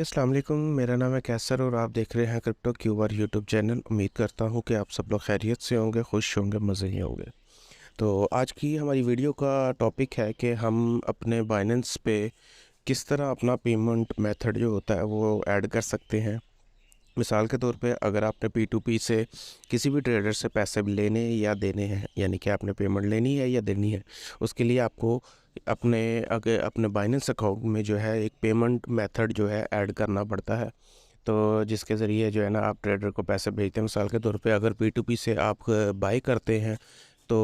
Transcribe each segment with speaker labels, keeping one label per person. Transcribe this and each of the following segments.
Speaker 1: अस्सलाम वालेकुम। मेरा नाम है कैसर और आप देख रहे हैं क्रिप्टो क्यूबर यूट्यूब चैनल। उम्मीद करता हूँ कि आप सब लोग खैरियत से होंगे, खुश होंगे, मज़े ही होंगे। तो आज की हमारी वीडियो का टॉपिक है कि हम अपने बाइनेंस पे किस तरह अपना पेमेंट मेथड जो होता है वो ऐड कर सकते हैं। मिसाल के तौर पे अगर आपने P2P से किसी भी ट्रेडर से पैसे लेने या देने हैं, यानी कि आपने पेमेंट लेनी है या देनी है, उसके लिए आपको अपने बाइनेंस अकाउंट में जो है एक पेमेंट मेथड जो है ऐड करना पड़ता है। तो जिसके ज़रिए जो है ना आप ट्रेडर को पैसे भेजते हैं। मिसाल के तौर पे अगर P2P से आप बाई करते हैं तो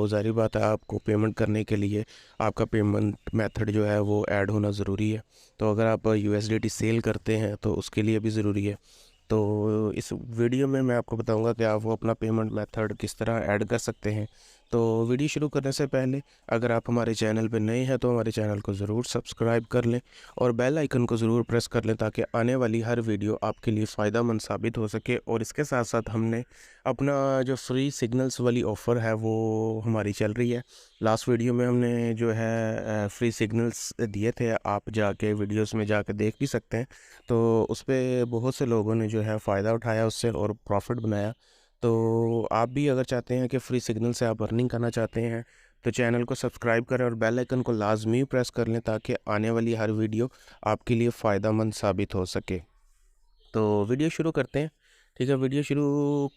Speaker 1: ज़ाहिर बात है आपको पेमेंट करने के लिए आपका पेमेंट मेथड जो है वो ऐड होना ज़रूरी है। तो अगर आप USDT सेल करते हैं तो उसके लिए भी ज़रूरी है। तो इस वीडियो में मैं आपको बताऊंगा कि आप वो अपना पेमेंट मेथड किस तरह ऐड कर सकते हैं। तो वीडियो शुरू करने से पहले अगर आप हमारे चैनल पर नए हैं तो हमारे चैनल को ज़रूर सब्सक्राइब कर लें और बेल आइकन को ज़रूर प्रेस कर लें ताकि आने वाली हर वीडियो आपके लिए फ़ायदा मंद साबित हो सके। और इसके साथ साथ हमने अपना जो फ्री सिग्नल्स वाली ऑफ़र है वो हमारी चल रही है। लास्ट वीडियो में हमने जो है फ्री सिग्नल्स दिए थे, आप जाके वीडियोस में जाके देख भी सकते हैं। तो उस पर बहुत से लोगों ने जो है फ़ायदा उठाया उससे और प्रॉफिट बनाया। तो आप भी अगर चाहते हैं कि फ्री सिग्नल से आप अर्निंग करना चाहते हैं तो चैनल को सब्सक्राइब करें और बेल आइकन को लाजमी प्रेस कर लें ताकि आने वाली हर वीडियो आपके लिए फ़ायदा मंद साबित हो सके। तो वीडियो शुरू करते हैं। ठीक है, वीडियो शुरू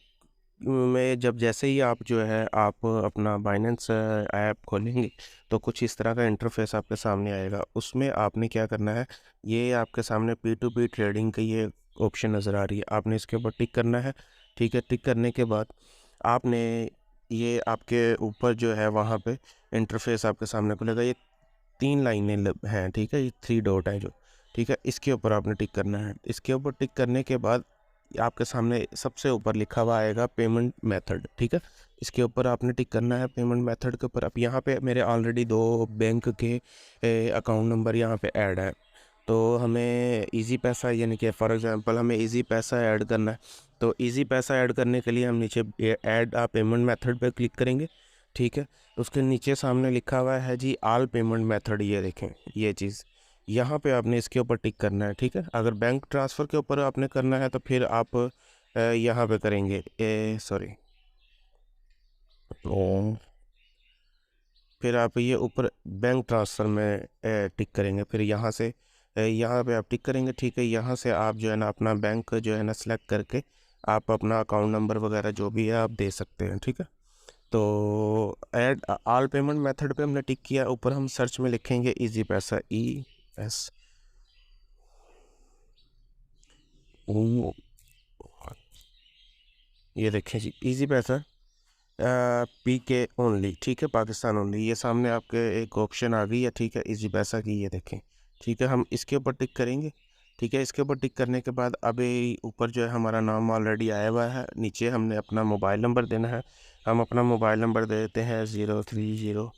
Speaker 1: में जब जैसे ही आप जो है आप अपना बाइनेंस ऐप खोलेंगे तो कुछ इस तरह का इंटरफेस आपके सामने आएगा। उसमें आपने क्या करना है, ये आपके सामने P2P ट्रेडिंग की ये ऑप्शन नज़र आ रही है, आपने इसके ऊपर टिक करना है। ठीक है, टिक करने के बाद आपने ये आपके ऊपर जो है वहाँ पे इंटरफेस आपके सामने खुलेगा। ये 3 लाइनें हैं, ठीक है, ये 3 डॉट हैं जो, ठीक है, इसके ऊपर आपने टिक करना है। इसके ऊपर टिक करने के बाद आपके सामने सबसे ऊपर लिखा हुआ आएगा पेमेंट मेथड। ठीक है, इसके ऊपर आपने टिक करना है पेमेंट मेथड के ऊपर। अब यहाँ पे मेरे ऑलरेडी 2 बैंक के अकाउंट नंबर यहाँ पे ऐड है। तो हमें इजी पैसा यानी कि फॉर एग्जांपल हमें इजी पैसा ऐड करना है। तो इजी पैसा ऐड करने के लिए हम नीचे ऐड आ पेमेंट मेथड पे क्लिक करेंगे। ठीक है, उसके नीचे सामने लिखा हुआ है जी ऑल पेमेंट मेथड, ये देखें ये चीज़, यहाँ पे आपने इसके ऊपर टिक करना है। ठीक है, अगर बैंक ट्रांसफ़र के ऊपर आपने करना है तो फिर आप यहाँ पे करेंगे सॉरी, फिर आप ये ऊपर बैंक ट्रांसफ़र में टिक करेंगे। फिर यहाँ से यहाँ पे आप टिक करेंगे। ठीक है, यहाँ से आप जो है ना अपना बैंक जो है ना सेलेक्ट करके आप अपना अकाउंट नंबर वगैरह जो भी है आप दे सकते हैं। ठीक है, तो ऐड ऑल पेमेंट मेथड पे हमने टिक किया। ऊपर हम सर्च में लिखेंगे इजी पैसा, ES ओ, ये देखें जी इजी पैसा PK ओनली। ठीक है, पाकिस्तान ओनली, ये सामने आपके एक ऑप्शन आ गई है। ठीक है, इजी पैसा की, ये देखें। ठीक है, हम इसके ऊपर टिक करेंगे। ठीक है, इसके ऊपर टिक करने के बाद अब ये ऊपर जो है हमारा नाम ऑलरेडी आया हुआ है, नीचे हमने अपना मोबाइल नंबर देना है। हम अपना मोबाइल नंबर दे देते हैं 030,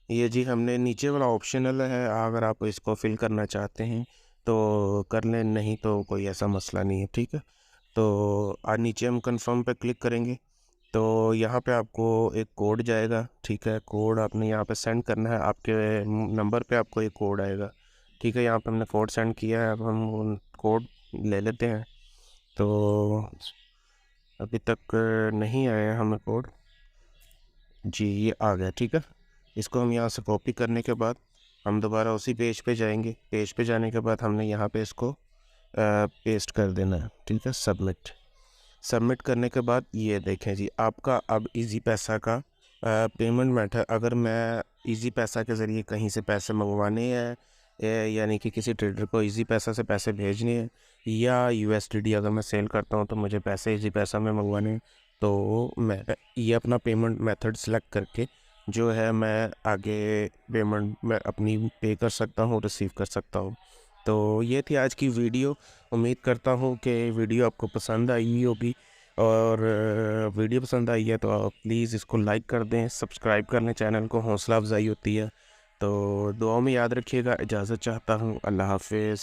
Speaker 1: ये जी हमने नीचे वाला ऑप्शनल है, अगर आप इसको फिल करना चाहते हैं तो कर लें, नहीं तो कोई ऐसा मसला नहीं है। ठीक है, तो आज नीचे हम कंफर्म पे क्लिक करेंगे तो यहाँ पे आपको एक कोड जाएगा। ठीक है, कोड आपने यहाँ पे सेंड करना है, आपके नंबर पे आपको एक कोड आएगा। ठीक है, यहाँ पे हमने कोड सेंड किया है, अब हम कोड ले लेते हैं। तो अभी तक नहीं आया हमें कोड, जी ये आ गया। ठीक है, इसको हम यहाँ से कॉपी करने के बाद हम दोबारा उसी पेज पे जाएंगे। पेज पे जाने के बाद हमने यहाँ पे इसको पेस्ट कर देना है। ठीक है, सबमिट। सबमिट करने के बाद ये देखें जी आपका अब इजी पैसा का पेमेंट मेथड, अगर मैं इजी पैसा के ज़रिए कहीं से पैसे मंगवाने हैं यानी कि किसी ट्रेडर को इजी पैसा से पैसे भेजने हैं, या USDT अगर मैं सेल करता हूँ तो मुझे पैसे इजी पैसा में मंगवाने हैं, तो मैं ये अपना पेमेंट मेथड सेलेक्ट करके जो है मैं आगे पेमेंट मैं अपनी पे कर सकता हूँ, रिसीव कर सकता हूँ। तो ये थी आज की वीडियो। उम्मीद करता हूँ कि वीडियो आपको पसंद आई होगी, और वीडियो पसंद आई है तो आप प्लीज़ इसको लाइक कर दें, सब्सक्राइब कर लें, चैनल को हौसला अफजाई होती है। तो दुआ में याद रखिएगा। इजाज़त चाहता हूँ, अल्लाह हाफिज़।